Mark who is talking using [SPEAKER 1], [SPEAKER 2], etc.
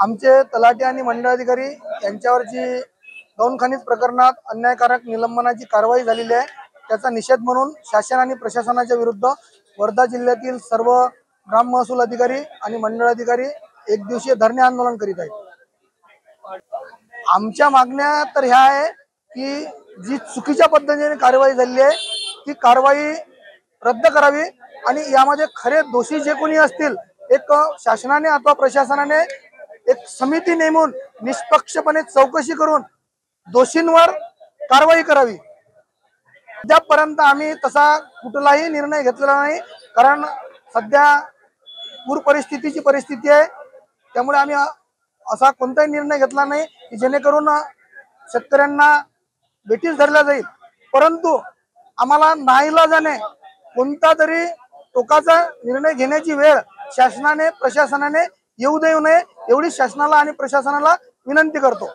[SPEAKER 1] आमचे तलाठी आणि मंडळ अधिकारी यांच्यावरची गौण खनिज प्रकरणात अन्यायकारक निलंबनाची कारवाई झालेली आहे। त्याचा निषेध म्हणून शासन आणि प्रशासनाच्या विरुद्ध वर्धा जिल्ह्यातील सर्व ग्राम महसूल अधिकारी आणि मंडळ अधिकारी एक दिवसीय धरणे आंदोलन करीत आहेत। आमच्या मागण्या तर ह्या आहे की जी चुकीच्या पद्धतीने कारवाई झाली आहे ती कारवाई रद्द करावी आणि यामध्ये खरे दोषी जे कोणी असतील एक शासनाने अथवा प्रशासनाने एक समिती नेमून निष्पक्षपणे चौकशी करून दोषींवर कारवाई करावी। अद्यापर्यंत आम्ही तसा कुठलाही निर्णय घेतलेला नाही, कारण सध्या पूर परिस्थितीची परिस्थिती आहे, त्यामुळे आम्ही असा कोणताही निर्णय घेतला नाही की जेणेकरून शेतकऱ्यांना बेठीस धरला जाईल। परंतु आम्हाला नाईलाजाने कोणता तरी टोकाचा निर्णय घेण्याची वेळ शासनाने प्रशासनाने येऊ देऊ नये एवढी शासनाला आणि प्रशासनाला विनंती करतो।